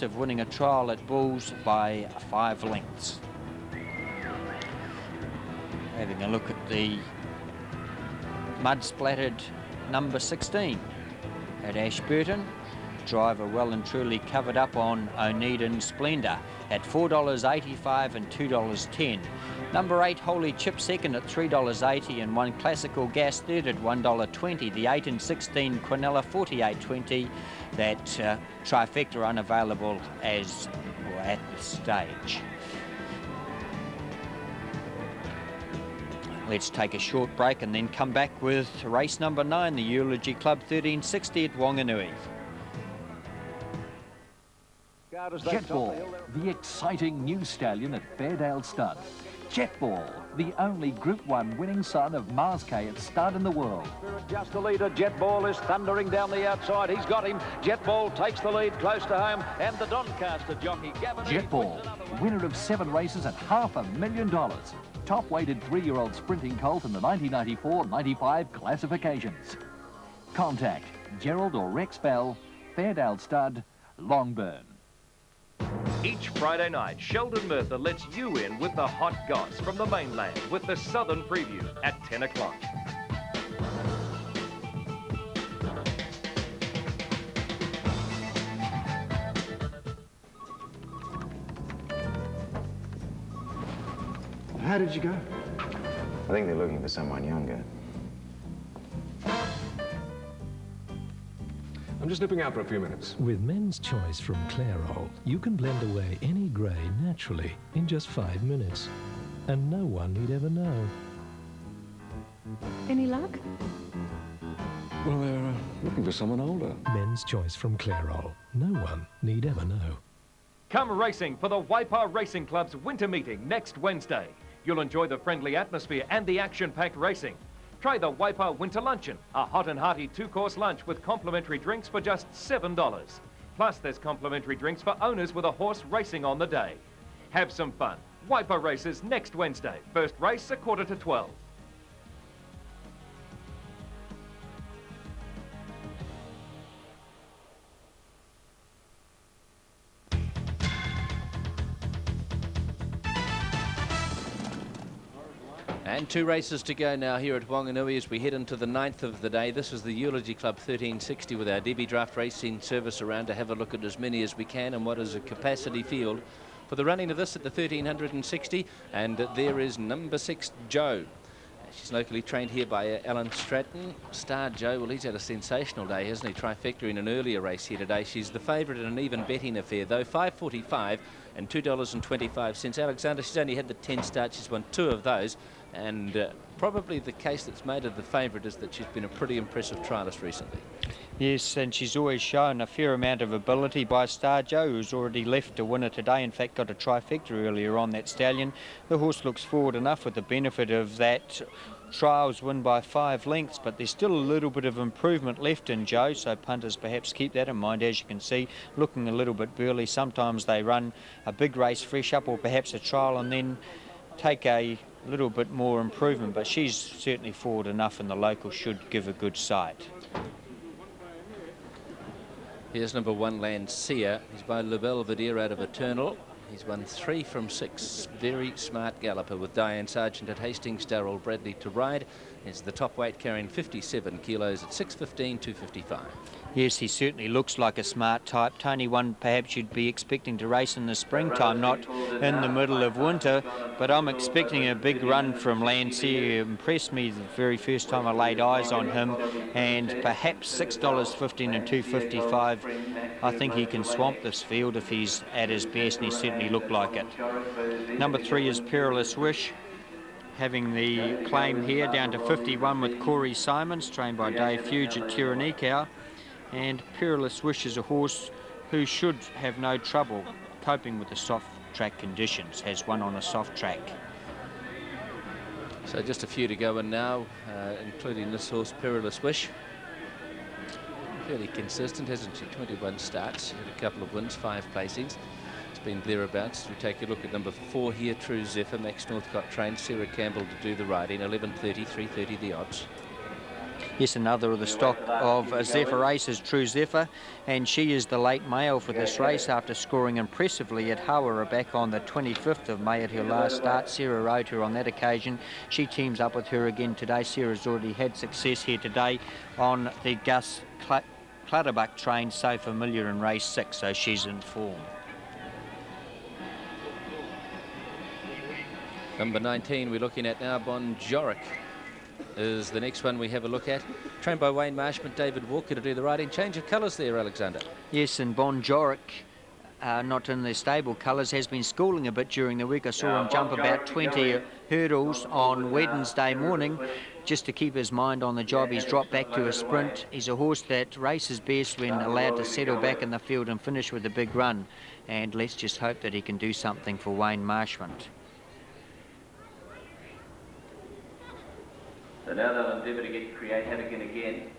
of winning a trial at Bulls by 5 lengths. Having a look at the mud-splattered number 16 at Ashburton. Driver well and truly covered up on Oneida Splendor at $4.85 and $2.10. Number 8 Holy Chip second at $3.80 and 1 Classical Gas third at $1.20. The 8 and 16 Quinella $48.20. That trifecta unavailable as or at this stage. Let's take a short break and then come back with race number 9, the Eulogy Club 1360 at Wanganui. Jetball, the exciting new stallion at Fairdale Stud. Jetball, the only Group 1 winning son of Mars K at stud in the world. Just the leader, Jetball is thundering down the outside. He's got him. Jetball takes the lead close to home, and the Doncaster jockey Gavin. Jetball, winner of 7 races at $500,000. Top weighted 3-year-old sprinting colt in the 1994-95 classifications. Contact Gerald or Rex Bell, Fairdale Stud, Longburn. Each Friday night, Sheldon Merthyr lets you in with the hot goss from the mainland with the Southern Preview at 10 o'clock. How did you go? I think they're looking for someone younger. I'm just nipping out for a few minutes. With Men's Choice from Clairol, you can blend away any grey naturally in just 5 minutes. And no one need ever know. Any luck? Well, they're looking for someone older. Men's Choice from Clairol. No one need ever know. Come racing for the Waipa Racing Club's winter meeting next Wednesday. You'll enjoy the friendly atmosphere and the action-packed racing. Try the Waipa Winter Luncheon, a hot and hearty 2-course lunch with complimentary drinks for just $7. Plus, there's complimentary drinks for owners with a horse racing on the day. Have some fun. Waipa races next Wednesday. First race, 11:45. And 2 races to go now here at Wanganui as we head into the 9th of the day. This is the Eulogy Club 1360 with our Debbie Draft Racing service around to have a look at as many as we can and what is a capacity field for the running of this at the 1360. And there is number 6, Joe. She's locally trained here by Alan Stratton. Star Joe, well, he's had a sensational day, hasn't he? Trifecta in an earlier race here today. She's the favourite in an even betting affair, though. $5.45 and $2.25. Alexander, she's only had the 10 starts. She's won 2 of those. And probably the case that's made her the favourite is that she's been a pretty impressive triallist recently. Yes, and she's always shown a fair amount of ability by Star Joe, who's already left a winner today. In fact, got a trifecta earlier on that stallion. The horse looks forward enough with the benefit of that trials win by 5 lengths, but there's still a little bit of improvement left in Joe, so punters perhaps keep that in mind. As you can see, looking a little bit burly. Sometimes they run a big race fresh up or perhaps a trial and then take a little bit more improvement, but she's certainly forward enough and the local should give a good sight. Here's number 1, Lancia. He's by Le Belvedere out of Eternal. He's won 3 from 6. Very smart galloper with Diane Sargent at Hastings, Darrell Bradley to ride. It's the top weight carrying 57 kilos at 6:15, 2:55. Yes, he certainly looks like a smart type. Tony, one perhaps you'd be expecting to race in the springtime, not in the middle of winter, but I'm expecting a big run from Lancia. He impressed me the very first time I laid eyes on him, and perhaps $6.15 and $2.55. I think he can swamp this field if he's at his best, and he certainly looked like it. Number 3 is Perilous Wish, having the claim here down to 51 with Corey Simons, trained by Dave Fuge at Tiranikau. And Perilous Wish is a horse who should have no trouble coping with the soft track conditions, has won on a soft track. So just a few to go in now, including this horse, Perilous Wish. Fairly consistent, hasn't she? 21 starts, had a couple of wins, 5 placings. It's been thereabouts. We take a look at number 4 here, True Zephyr. Max Northcott trained Sarah Campbell to do the riding. 11:30, 3:30 the odds. Yes, another of the stock of Zephyr races, True Zephyr, and she is the late male for this race after scoring impressively at Hawera back on the 25th of May at her last start. Sarah rode her on that occasion. She teams up with her again today. Sarah's already had success here today on the Gus Clutterbuck train, so familiar in race 6, so she's in form. Number 19 we're looking at now, Bonjoric, is the next one we have a look at. Trained by Wayne Marshman, David Walker to do the riding. Change of colours there, Alexander. Yes, and Bonjoric, not in the stable colours, has been schooling a bit during the week. I saw him jump about 20 hurdles on Wednesday morning just to keep his mind on the job. He's dropped back to a sprint. He's a horse that races best when allowed to settle back in the field and finish with a big run. And let's just hope that he can do something for Wayne Marshman. So now they'll endeavour to create havoc in again.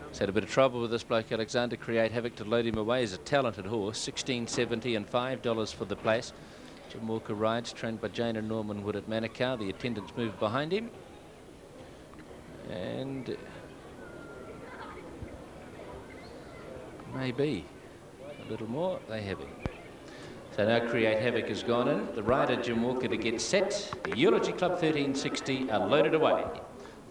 He's had a bit of trouble with this bloke, Alexander. Create Havoc to load him away. He's a talented horse. $16.70 and $5 for the place. Jim Walker rides, trained by Jane and Norman Wood at Manukau. The attendants move behind him. And maybe a little more. They have him. So now Create Havoc has gone in. The rider, Jim Walker, to get set. The Eulogy Club 1360 are loaded away.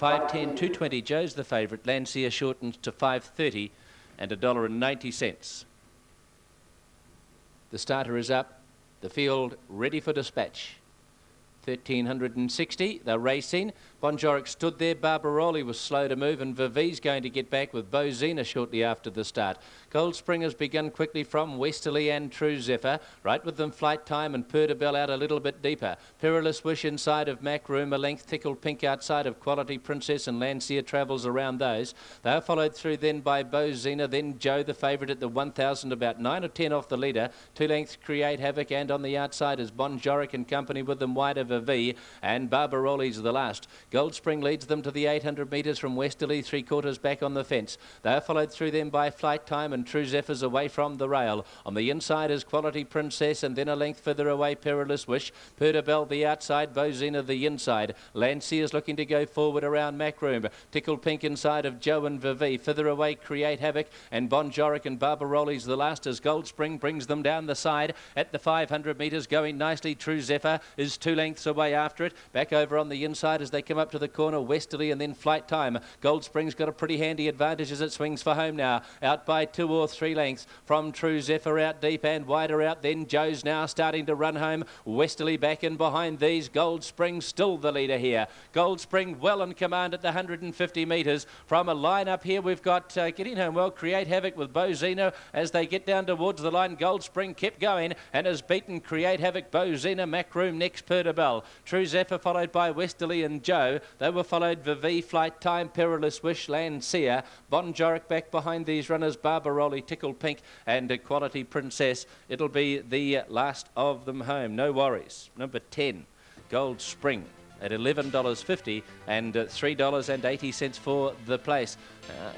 5.10, 2.20. Joe's the favourite. Lancia shortens to 5.30 and $1.90. The starter is up. The field ready for dispatch. 1360. They're racing. Bonjoric stood there. Barbaroli was slow to move, and Vivi's going to get back with Bozina shortly after the start. Gold Spring has begun quickly from Westerly and True Zephyr. Right with them, Flight Time and Perdabell out a little bit deeper. Perilous Wish inside of Mac Room, a length. Tickled Pink outside of Quality Princess, and Lancia travels around those. They are followed through then by Bozina, then Joe, the favourite at the 1,000, about 9 or 10 off the leader. 2 lengths Create Havoc, and on the outside is Bonjoric and company with them wide of Vivi, and Barbaroli's the last. Gold Spring leads them to the 800 metres from Westerly, 3/4 back on the fence. They are followed through them by Flight Time and True Zephyr's away from the rail. On the inside is Quality Princess, and then a length further away Perilous Wish. Perdabell the outside, Bozina the inside. Lancia is looking to go forward around Macroom. Tickled Pink inside of Joe and Vivi. Further away Create Havoc, and Bonjoric and Barbaroli's the last as Gold Spring brings them down the side at the 500 metres, going nicely. True Zephyr is 2 lengths away after it. Back over on the inside as they come up to the corner, Westerly and then Flight Time. Gold Spring's got a pretty handy advantage as it swings for home now. Out by 2 or 3 lengths from True Zephyr, out deep and wider out. Then Joe's now starting to run home. Westerly back in behind these. Gold Spring still the leader here. Gold Spring well in command at the 150 metres. From a line up here we've got getting home well Create Havoc with Bozina as they get down towards the line. Gold Spring kept going and has beaten Create Havoc, Bozina, Macroom next, Perdabell. True Zephyr followed by Westerly and Joe. They were followed Vivi, Flight Time, Perilous Wish, Lancia. Bonjoric back behind these runners, Barbaroli, Tickled Pink and Quality Princess. It'll be the last of them home. No worries. Number 10, Gold Spring at $11.50 and $3.80 for the place.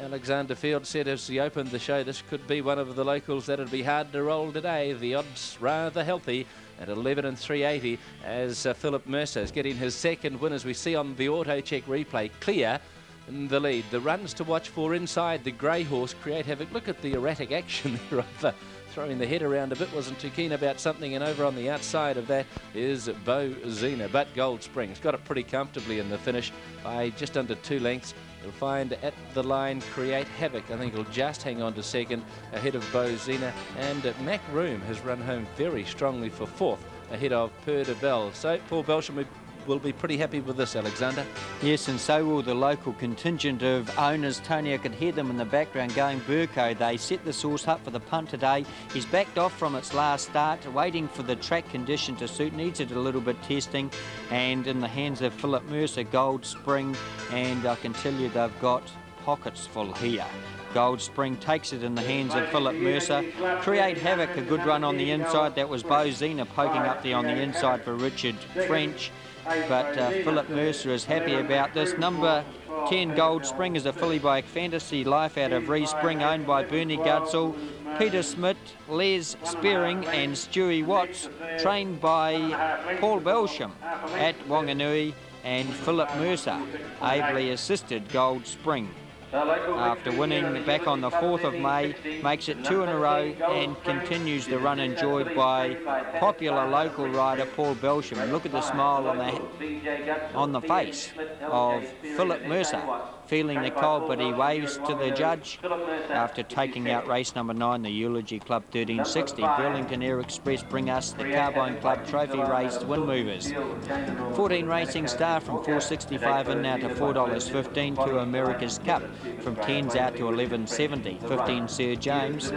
Alexander Field said as he opened the show, this could be one of the locals that'd be hard to roll today. The odds rather healthy at 11 and 380 as Philip Mercer is getting his second win, as we see on the auto check replay. Clear in the lead. The runs to watch for inside the grey horse Create Havoc. Look at the erratic action there of throwing the head around a bit, wasn't too keen about something, and over on the outside of that is Bozina. But Gold Spring's got it pretty comfortably in the finish by just under 2 lengths. You'll find at the line Create Havoc, I think he'll just hang on to second ahead of Bozina, and Mac Room has run home very strongly for 4th ahead of Perdabell. So Paul Belsham will be pretty happy with this, Alexander. Yes, and so will the local contingent of owners. Tony, I could hear them in the background going Burko. They set this horse up for the punt today. He's backed off from its last start, waiting for the track condition to suit. Needs it a little bit testing, and in the hands of Philip Mercer, Gold Spring, and I can tell you they've got pockets full here. Gold Spring takes it in the hands of Philip Mercer. Create Havoc, a good run on the inside. That was Bozina poking up there on the inside for Richard French. But Philip Mercer is happy about this. Number 10, Gold Spring, is a filly by Fantasy Life out of Ree Spring, owned by Bernie Gudsall, Peter Smith, Les Spearing and Stewie Watts, trained by Paul Belsham at Wanganui. and Philip Mercer, ably assisted Gold Spring. After winning back on the 4th of May, makes it 2 in a row and continues the run enjoyed by popular local rider Paul Belsham. And look at the smile on the face of Philip Mercer, feeling the cold, but he waves to the judge after taking out race number 9, the Eulogy Club 1360. Burlington Air Express bring us the Carbine Club Trophy Race Win Movers. 14 Racing Star from $4.65 in now to $4.15 to America's Cup. From 10s out to $11.70. 15 Sir James,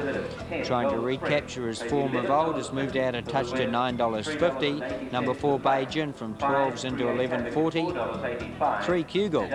trying to recapture his form of old, has moved out a touch to $9.50. Number 4 Beijing from 12s into $11.40. 3 Kugel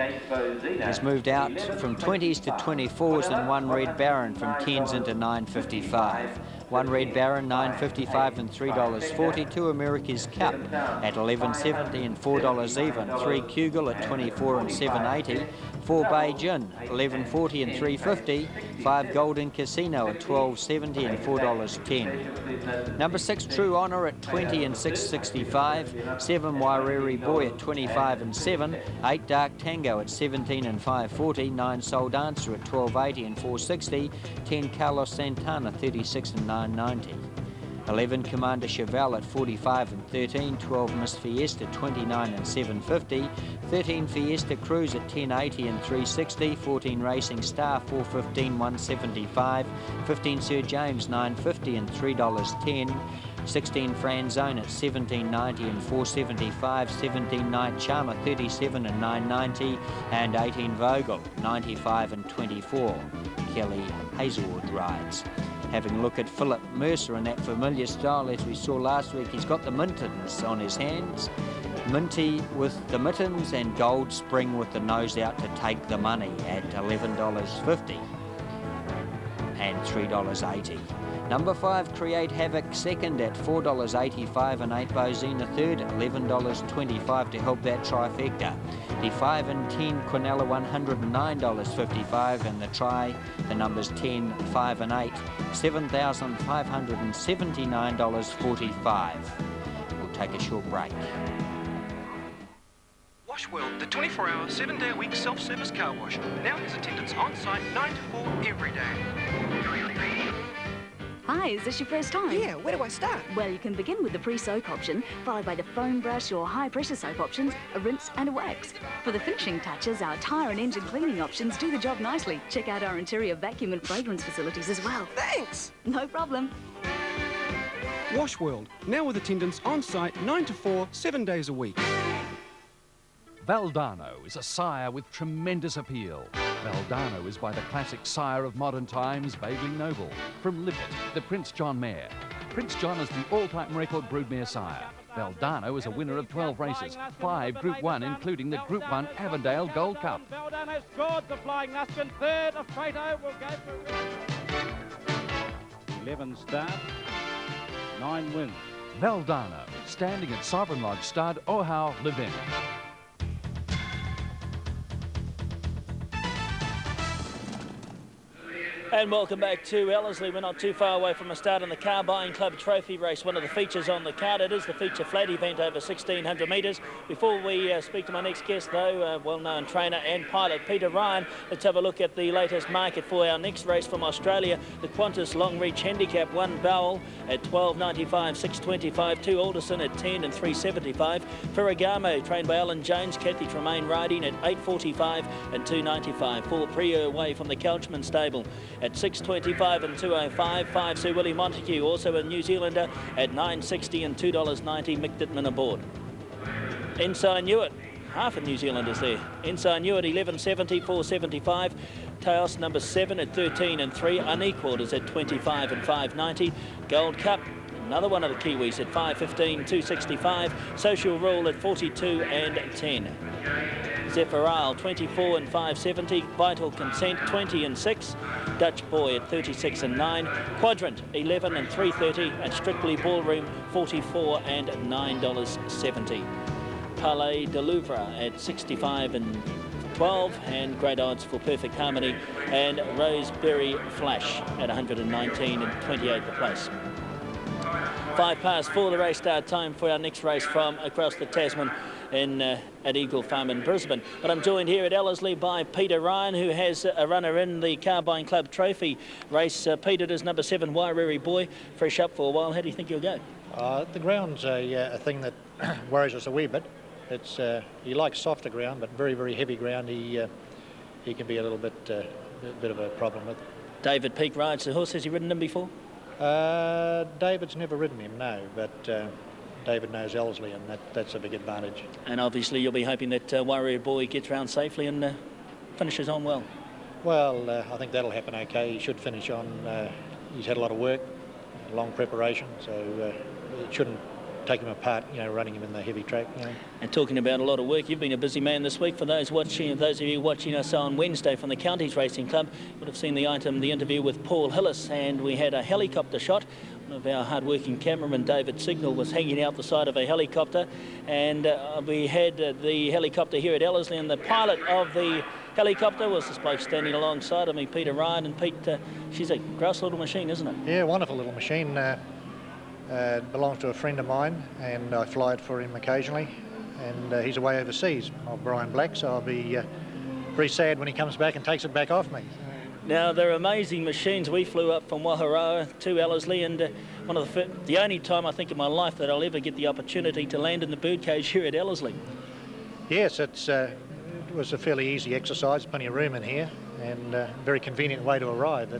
has moved out from 20s to 24s, and 1 Red Baron from 10s into $9.55. 1 Red Baron, $9.55 and $3.40. 2 America's Cup at $11.70 and $4 even. 3 Kugel at $24 and $7.80. 4 Beijing, $11.40 and $3.50. 5 Golden Casino at $12.70 and $4.10. Number 6 True Honor at $20 and $6.65. 7 Wairiri Boy at $25 and $7. 8 Dark Tango at $17 and $5.40. 9 Soul Dancer at $12.80 and $4.60. 10 Carlos Santana $36 and $9.90. 11 Commander Chevelle at $45 and $13. 12 Miss Fiesta $29 and $7.50. 13 Fiesta Cruise at $10.80 and $3.60. 14 Racing Star $4.15 $1.75. 15 Sir James $9.50 and $3.10. 16 Franzone at $17.90 and $4.75. 17 Night Charmer $37 and $9.90. And 18 Vogel $95 and $24. Kelly Hazelwood rides. Having a look at Philip Mercer in that familiar style as we saw last week. He's got the mittens on his hands. Minty with the mittens and Gold Spring with the nose out to take the money at $11.50 and $3.80. Number 5, Create Havoc second at $4.85 and 8 Bozina third at $11.25 to help that trifecta. The 5 and 10 Quinella $109.55 and the try, the numbers 10, 5 and 8, $7,579.45. We'll take a short break. Wash World, the 24-hour, 7-day-a-week self-service car wash. Now has attendants on site 9 to 4 every day. Hi, is this your first time? Yeah, where do I start? Well, you can begin with the pre-soak option, followed by the foam brush or high-pressure soap options, a rinse and a wax. For the finishing touches, our tyre and engine cleaning options do the job nicely. Check out our interior vacuum and fragrance facilities as well. Thanks! No problem. Wash World, now with attendants on site 9 to 4, 7 days a week. Valdano is a sire with tremendous appeal. Valdano is by the classic sire of modern times, Bailey Noble. From Lippet, the Prince John mare. Prince John is the all-time record broodmare sire. Valdano is a winner of 12 races, 5 Group 1, including the Group 1 Avondale Gold Cup. Valdano scored the Flying Luskin. Third of Fredo will go for 11 start, 9 wins. Valdano, standing at Sovereign Lodge Stud, Ohau, Levin. And welcome back to Ellerslie. We're not too far away from a start in the Carbine Club Trophy Race, one of the features on the card. It is the feature flat event over 1,600 metres. Before we speak to my next guest, though, well-known trainer and pilot Peter Ryan, let's have a look at the latest market for our next race from Australia, the Qantas Long Reach Handicap. 1 Bowel at $12.95, 6.25. 2 Alderson at $10 and 3.75. Ferragamo, trained by Alan Jones, Kathy Tremaine riding at $8.45 and 2.95. 4 Prieur away from the Couchman stable at 6.25 and 2.05. 5 Sir Willie Montague, also a New Zealander, at $9.60 and $2.90. Mick Dittman aboard. Inside Newitt, half of New Zealanders there. Inside Newitt, $11.70, $4.75. Taos number 7 at 13 and 3. Unequalled is at 25 and 5.90. Gold Cup, another one of the Kiwis, at 5.15, 2.65. Social Rule at 42 and 10. Zephyral 24 and 5.70. Vital Consent 20 and 6. Dutch Boy at 36 and 9. Quadrant 11 and 3.30. And Strictly Ballroom 44 and $9.70. Palais de Louvre at 65 and 12, and great odds for Perfect Harmony, and Roseberry Flash at 119 and 28 the place. 5 past 4 the race start time for our next race from across the Tasman. at Eagle Farm in Brisbane. But I'm joined here at Ellerslie by Peter Ryan, who has a runner in the Carbine Club Trophy race. Peter, it is number 7, Wairere Boy, fresh up for a while. How do you think you'll go? The ground's a thing that worries us a wee bit. It's he likes softer ground, but very, very heavy ground he can be a little bit of a problem with. David Peake rides the horse. Has he ridden him before? David's never ridden him, no, but David knows Ellerslie, and that's a big advantage. And obviously you'll be hoping that Wairere Boy gets round safely and finishes on well. Well, I think that'll happen okay. He should finish on. He's had a lot of work, long preparation, so it shouldn't take him apart, running him in the heavy track. And talking about a lot of work, you've been a busy man this week. For those of you watching us on Wednesday from the Counties Racing Club, would have seen the interview with Paul Hillis, and we had a helicopter shot. One of our hard-working cameraman, David Signal, was hanging out the side of a helicopter, and we had the helicopter here at Ellerslie, and the pilot of the helicopter was this bloke standing alongside of me, Peter Ryan. And Pete, she's a grouse little machine, isn't it? Yeah, wonderful little machine. Belongs to a friend of mine, and I fly it for him occasionally, and he's away overseas, Brian Black, so I'll be pretty sad when he comes back and takes it back off me. Now, they're amazing machines. We flew up from Waharoa to Ellerslie, and the only time I think in my life that I'll ever get the opportunity to land in the birdcage here at Ellerslie. Yes, it was a fairly easy exercise, plenty of room in here, and a very convenient way to arrive.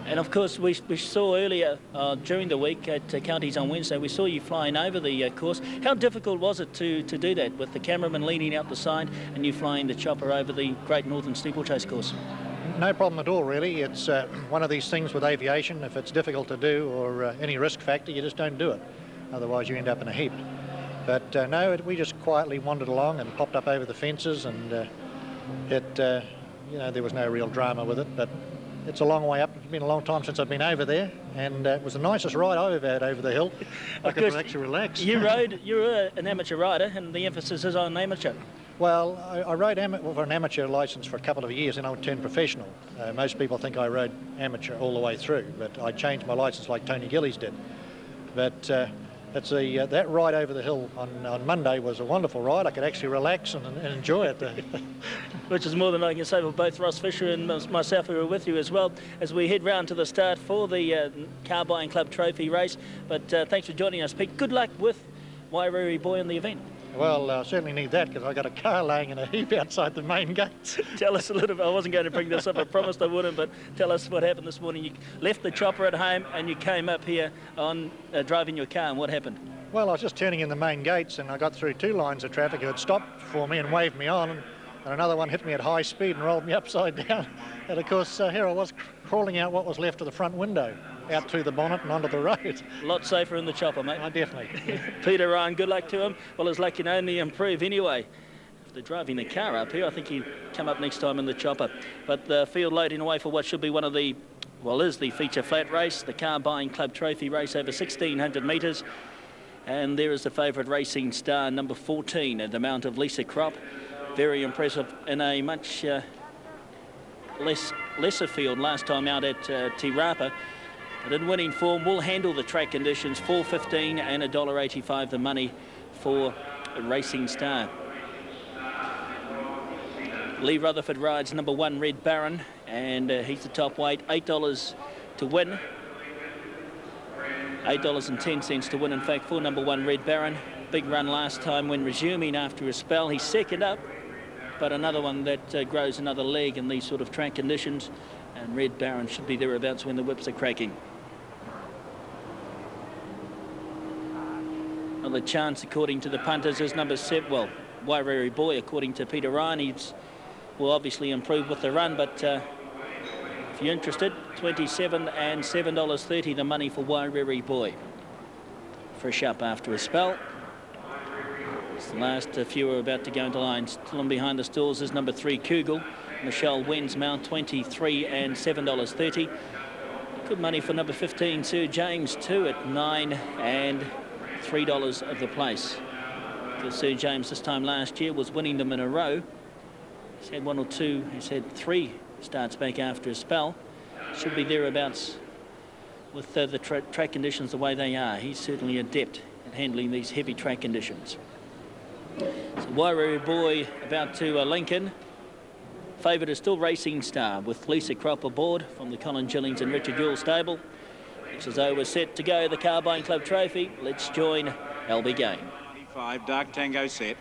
And of course, we saw earlier during the week at Counties on Wednesday, we saw you flying over the course. How difficult was it to do that with the cameraman leaning out the side and you flying the chopper over the Great Northern Steeplechase course? No problem at all, really. It's one of these things with aviation. If it's difficult to do or any risk factor, you just don't do it. Otherwise, you end up in a heap. But no, we just quietly wandered along and popped up over the fences, and there was no real drama with it. But it's a long way up. It's been a long time since I've been over there, and it was the nicest ride I've ever had over the hill. I could actually relax. You're an amateur rider, and the emphasis is on amateur. Well, I rode for an amateur licence for a couple of years, and I turned professional. Most people think I rode amateur all the way through, but I changed my licence like Tony Gillies did. But that ride over the hill on Monday was a wonderful ride. I could actually relax and enjoy it. Which is more than I can say for both Ross Fisher and myself, who were with you as well, as we head round to the start for the Carbine Club Trophy race. But thanks for joining us, Pete. Good luck with Wairere Boy in the event. Well, I certainly need that, because I got a car laying in a heap outside the main gates. Tell us a little bit. I wasn't going to bring this up, I promised I wouldn't, but tell us what happened this morning. You left the chopper at home and you came up here on driving your car, and what happened? Well, I was just turning in the main gates, and I got through 2 lines of traffic who had stopped for me and waved me on, and another one hit me at high speed and rolled me upside down. And of course, here I was crawling out what was left of the front window, out through the bonnet and onto the road. A lot safer in the chopper, mate. Oh, definitely. Peter Ryan, good luck to him. Well, his luck can only improve anyway. If they're driving the car up here, I think he'd come up next time in the chopper. But the field loading away for what should be one of the, is the feature flat race, the Carbine Club Trophy race over 1,600 metres. And there is the favourite Racing Star, number 14, at the mount of Lisa Crop. Very impressive in a much lesser field last time out at Te Rapa. But in winning form, will handle the track conditions. $4.15 and $1.85 the money for Racing Star. Lee Rutherford rides number 1, Red Baron, and he's the top weight. $8 to win. $8.10 to win, in fact, for number 1, Red Baron. Big run last time when resuming after a spell. He's second up, but another one that grows another leg in these sort of track conditions. And Red Baron should be thereabouts when the whips are cracking. Another chance, according to the punters, is number 7. Well, Wairere Boy, according to Peter Ryan, will obviously improve with the run, but if you're interested, $27 and $7.30 the money for Wairere Boy. Fresh up after a spell. It's the last few are about to go into line. Still on behind the stalls is number 3, Kugel. Michelle Wens mount, $23 and $7.30. Good money for number 15, Sir James, too, at $9 and $3 of the place. Because Sir James this time last year was winning them in a row. He's had 1 or 2, he's had 3 starts back after a spell. Should be thereabouts with the track conditions the way they are. He's certainly adept at handling these heavy track conditions. So Wairere Boy about to Lincoln. Favourite is still Racing Star with Lisa Crop aboard from the Colin Gillings and Richard Yule stable. Looks as though we're set to go the Carbine Club Trophy. Let's join LB Game. 95, Dark Tango set.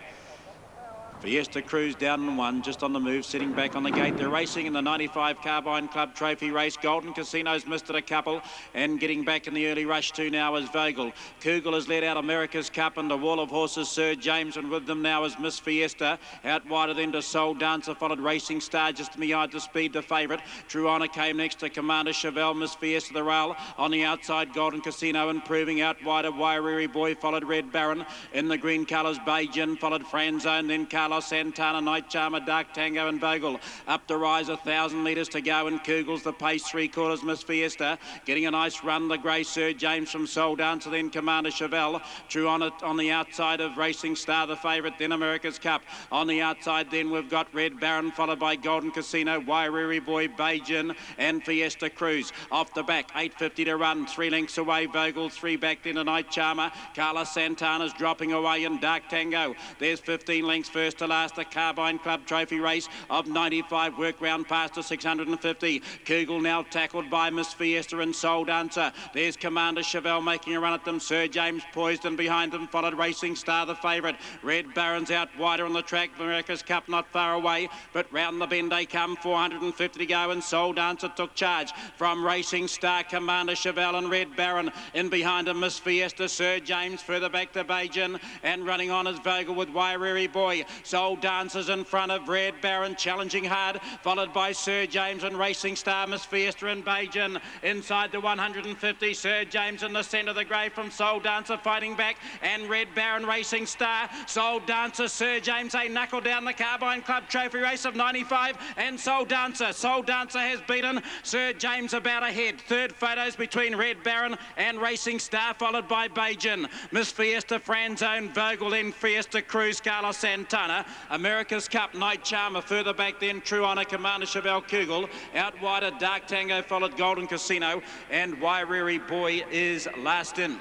Fiesta Cruz down in one, just on the move, sitting back on the gate. They're racing in the 95 Carbine Club Trophy race. Golden Casino's missed it a couple, and getting back in the early rush too now is Vogel. Kugel has led out America's Cup and the Wall of Horses, Sir James, and with them now is Miss Fiesta. Out wider then to Soul Dancer, followed Racing Star just behind to Speed, the favourite. True Honour came next to Commander Chevelle, Miss Fiesta the rail. On the outside, Golden Casino improving. Out wider, Wairere Boy, followed Red Baron. In the green colours, Beijing, followed Franzone, then Carlos Santana, Night Charmer, Dark Tango and Vogel. Up the rise, 1,000 metres to go, and Kugel's the pace, 3/4, Miss Fiesta. Getting a nice run, the grey Sir James from Soul Dancer, then Commander Chevelle. True on it on the outside of Racing Star, the favourite, then America's Cup. On the outside then we've got Red Baron, followed by Golden Casino, Wairere Boy, Beijing and Fiesta Cruz. Off the back, 8.50 to run, 3 lengths away, Vogel, 3 back then to Night Charmer. Carlos Santana's dropping away in Dark Tango. There's 15 lengths first to last, the Carbine Club Trophy race of 95, work round past to 650. Kugel now tackled by Miss Fiesta and Soul Dancer. There's Commander Chevelle making a run at them. Sir James poised, and behind them followed Racing Star, the favourite. Red Baron's out wider on the track. America's Cup not far away, but round the bend they come. 450 to go, and Soul Dancer took charge from Racing Star, Commander Chevelle and Red Baron. In behind him, Miss Fiesta, Sir James, further back to Beijing, and running on is Vogel with Wairere Boy. Soul Dancers in front of Red Baron, challenging hard, followed by Sir James and Racing Star, Miss Fiesta and Beijing. Inside the 150, Sir James in the centre of the grey from Soul Dancer fighting back, and Red Baron, Racing Star, Soul Dancer, Sir James. They knuckle down the Carbine Club Trophy race of 95, and Soul Dancer. Soul Dancer has beaten Sir James about ahead. Third photos between Red Baron and Racing Star, followed by Beijing. Miss Fiesta, Franzone, Vogel, then Fiesta Cruz, Carlos Santana. America's Cup, Night Charmer, further back then True Honour, Commander Chevelle, Kugel. Out wider, Dark Tango, followed Golden Casino, and Wairere Boy is last in.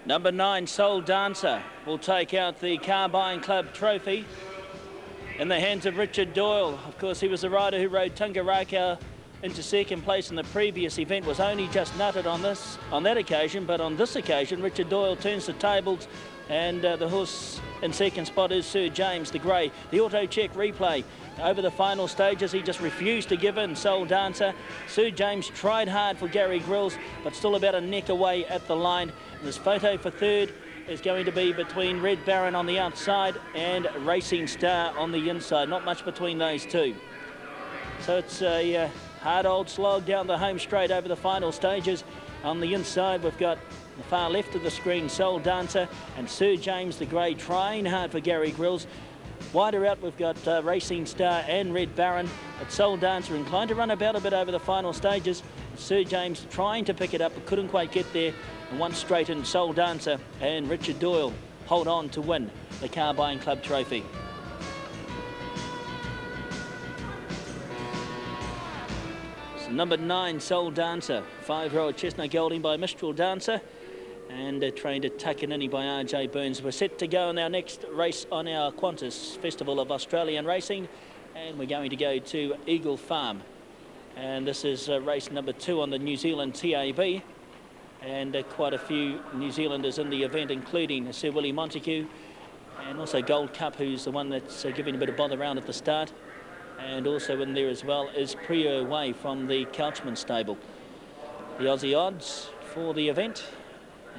Number 9, Soul Dancer, will take out the Carbine Club Trophy in the hands of Richard Doyle. Of course, he was the rider who rode Tungaraka into second place in the previous event, was only just nutted on that occasion, but on this occasion, Richard Doyle turns the tables, and the horse in second spot is Sir James the Grey. The auto check replay over the final stages, he just refused to give in. Soul Dancer. Sir James tried hard for Gary Grills, but still about a neck away at the line. And this photo for third is going to be between Red Baron on the outside and Racing Star on the inside. Not much between those two. So it's a hard old slog down the home straight over the final stages. On the inside, we've got the far left of the screen, Soul Dancer and Sir James the Grey trying hard for Gary Grills. Wider out, we've got Racing Star and Red Baron, but Soul Dancer inclined to run about a bit over the final stages. Sir James trying to pick it up, but couldn't quite get there. And one straight in, Soul Dancer and Richard Doyle hold on to win the Carbine Club Trophy. So number 9, Soul Dancer, 5-year-old Chestnut Gelding by Mistral Dancer, and trained at Takanini by RJ Burns. We're set to go in our next race on our Qantas Festival of Australian Racing, and we're going to go to Eagle Farm. And this is race number 2 on the New Zealand TAB, and quite a few New Zealanders in the event, including Sir Willie Montague, and also Gold Cup, who's the one that's giving a bit of bother around at the start. And also in there as well is Prio Way from the Couchman stable. The Aussie odds for the event,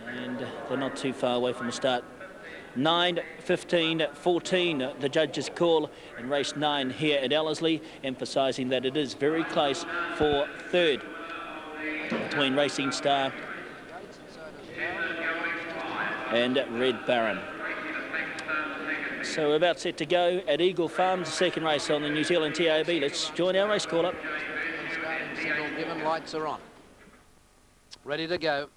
and they're not too far away from the start. 9, 15, 14, the judges call in race 9 here at Ellerslie, emphasising that it is very close for third between Racing Star and Red Baron. So we're about set to go at Eagle Farms, the second race on the New Zealand TAB. Let's join our race call-up. Starting signal given, lights are on. Ready to go.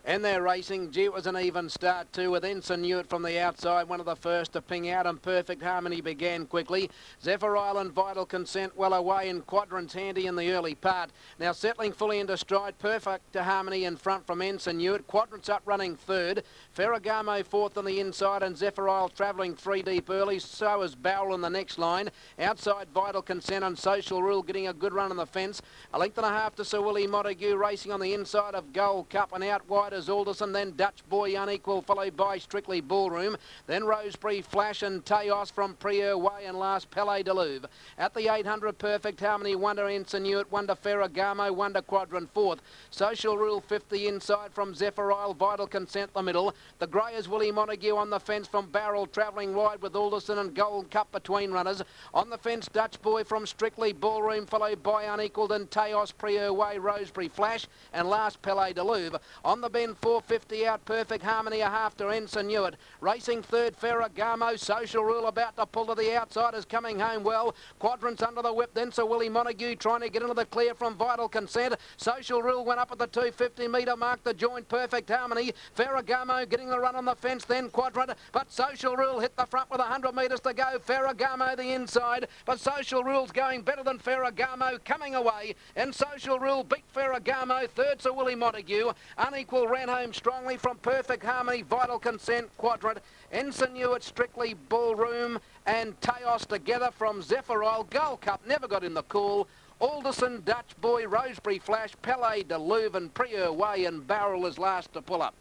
And they're racing. Gee, it was an even start too, with Ensign Hewitt from the outside, one of the first to ping out, and Perfect Harmony began quickly. Zephyr Island, Vital Consent well away in quadrants, handy in the early part. Now settling fully into stride, Perfect Harmony in front from Ensign Hewitt. Quadrants up running third. Ferragamo fourth on the inside, and Zephyr Isle travelling 3 deep early. So is Barrel in the next line. Outside Vital Consent and Social Rule getting a good run on the fence. A length and a half to Sir Willie Montague racing on the inside of Gold Cup, and out wide is Alderson, then Dutch Boy Unequal, followed by Strictly Ballroom, then Rosebery Flash and Teos from Prieur Way, and last Palais de Louvre. At the 800, Perfect Harmony, Wonder Ensign Hewitt, Wonder Ferragamo, Wonder Quadrant fourth. Social Rule fifth the inside from Zephyr Isle, Vital Consent the middle. The grey is Willie Montague on the fence from Barrel, travelling wide with Alderson and Gold Cup between runners. On the fence, Dutch Boy from Strictly Ballroom, followed by Unequalled and Teos, Prieur Way, Rosebery Flash, and last Palais de Louvre. On the bend, 450 out, Perfect Harmony a half to Ensign Hewitt. Racing third, Ferragamo. Social Rule about to pull to the outside, is coming home well. Quadrants under the whip, then Sir Willie Montague trying to get into the clear from Vital Consent. Social Rule went up at the 250 metre mark, the joint Perfect Harmony. Ferragamo getting the run on the fence, then Quadrant, but Social Rule hit the front with 100 metres to go. Ferragamo the inside, but Social Rule's going better than Ferragamo, coming away, and Social Rule beat Ferragamo. Third, Sir Willie Montague. Unequal ran home strongly from Perfect Harmony, Vital Consent, Quadrant. Ensign Hewitt, Strictly Ballroom, and Teos together from Zephyr Isle. Gold Cup never got in the call. Alderson, Dutch Boy, Rosebery Flash, Palais de Louvre and Prieur Way, and Barrel is last to pull up.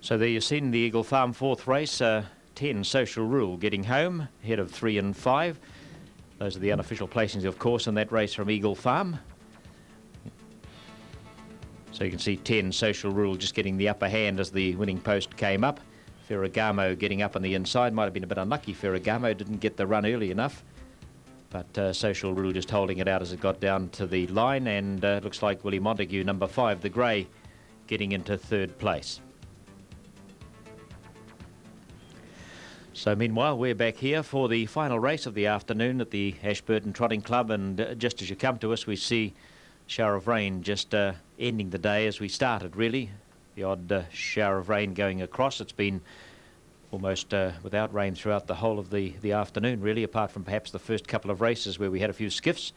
So there you've seen the Eagle Farm fourth race. 10 Social Rule getting home, ahead of 3 and 5. Those are the unofficial placings, of course, in that race from Eagle Farm. So you can see 10 Social Rule just getting the upper hand as the winning post came up. Ferragamo getting up on the inside. Might have been a bit unlucky. Ferragamo didn't get the run early enough. But Social Rule just holding it out as it got down to the line. And looks like Willie Montague, number 5, the grey, getting into third place. So meanwhile, we're back here for the final race of the afternoon at the Ashburton Trotting Club. And just as you come to us, we see shower of rain just ending the day as we started, really. The odd shower of rain going across. It's been almost without rain throughout the whole of the afternoon, really, apart from perhaps the first couple of races where we had a few skiffs.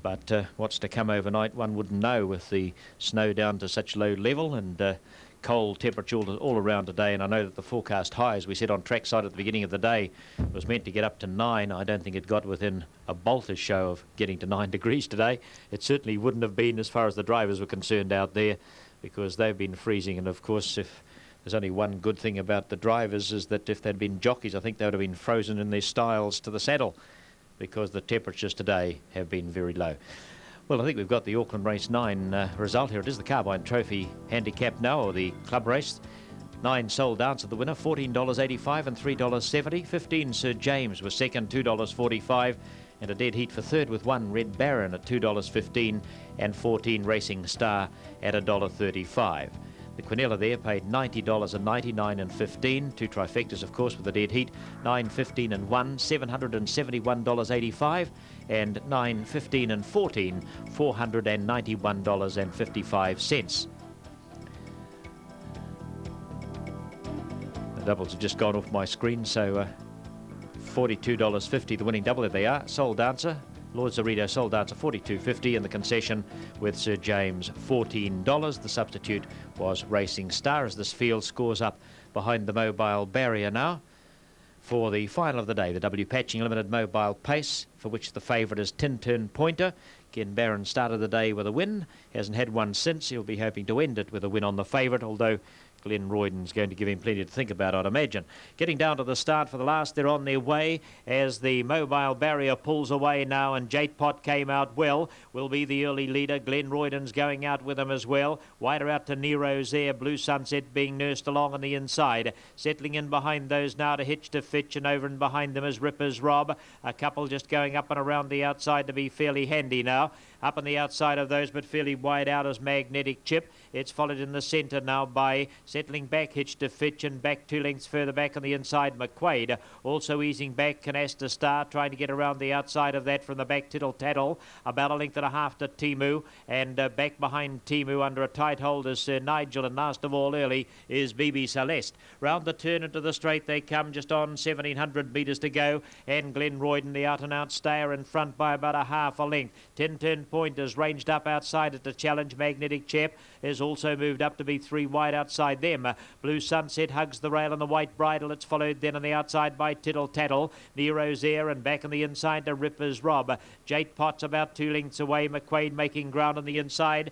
But what's to come overnight, one wouldn't know, with the snow down to such low level and cold temperature all around today. And I know that the forecast high, as we said on trackside at the beginning of the day, was meant to get up to 9. I don't think it got within a bolter's show of getting to 9 degrees today. It certainly wouldn't have been as far as the drivers were concerned out there, because they've been freezing. And of course, if there's only one good thing about the drivers, is that if they'd been jockeys, I think they would have been frozen in their styles to the saddle, because the temperatures today have been very low. Well, I think we've got the Auckland Race 9 result here. It is the Carbine Trophy handicap now, or the club race. 9 Soul Dancer, the winner, $14.85 and $3.70. 15 Sir James was second, $2.45. And a dead heat for third with 1 Red Baron at $2.15 and 14 Racing Star at $1.35. The Quinella there paid $90 and $99 and $15. 2 trifectas, of course, with a dead heat. 9, 15 and 1, $771.85. And 9, 15 and 14, $491.55. The doubles have just gone off my screen, so $42.50 the winning double. There they are. Soul Dancer, Lord Zorito Soul Dancer, $42.50, and the concession with Sir James, $14. The substitute was Racing Star, as this field scores up behind the Mobile Barrier now for the final of the day, the W Patching Limited Mobile Pace, for which the favourite is Tintin Pointer. Ken Barron started the day with a win, hasn't had one since. He'll be hoping to end it with a win on the favourite, although Glenn Royden's going to give him plenty to think about, I'd imagine. Getting down to the start for the last, they're on their way as the Mobile Barrier pulls away now, and Jate Pot came out well, will be the early leader. Glenn Royden's going out with him as well. Wider out to Nero's there, Blue Sunset being nursed along on the inside. Settling in behind those now to Hitch to Fitch, and over and behind them is Ripper's Rob. A couple just going up and around the outside to be fairly handy now. Up on the outside of those, but fairly wide out, is Magnetic Chip. It's followed in the centre now by settling back Hitch to Fitch, and back 2 lengths further back on the inside McQuaid. Also easing back Canasta Star, trying to get around the outside of that from the back Tittle Tattle. About a length and a half to Timu, and back behind Timu under a tight hold is Sir Nigel, and last of all early is BB Celeste. Round the turn into the straight they come, just on 1700 metres to go, and Glen Royden, the out-and-out stayer, in front by about a half a length. 10 turn point is ranged up outside at the challenge. Magnetic Chap is also moved up to be 3 wide outside them. Blue Sunset hugs the rail on the white bridle. It's followed then on the outside by Tittle Tattle. Nero's Air, and back on the inside to Ripper's Rob. Jate Potts about 2 lengths away. McQuaid making ground on the inside.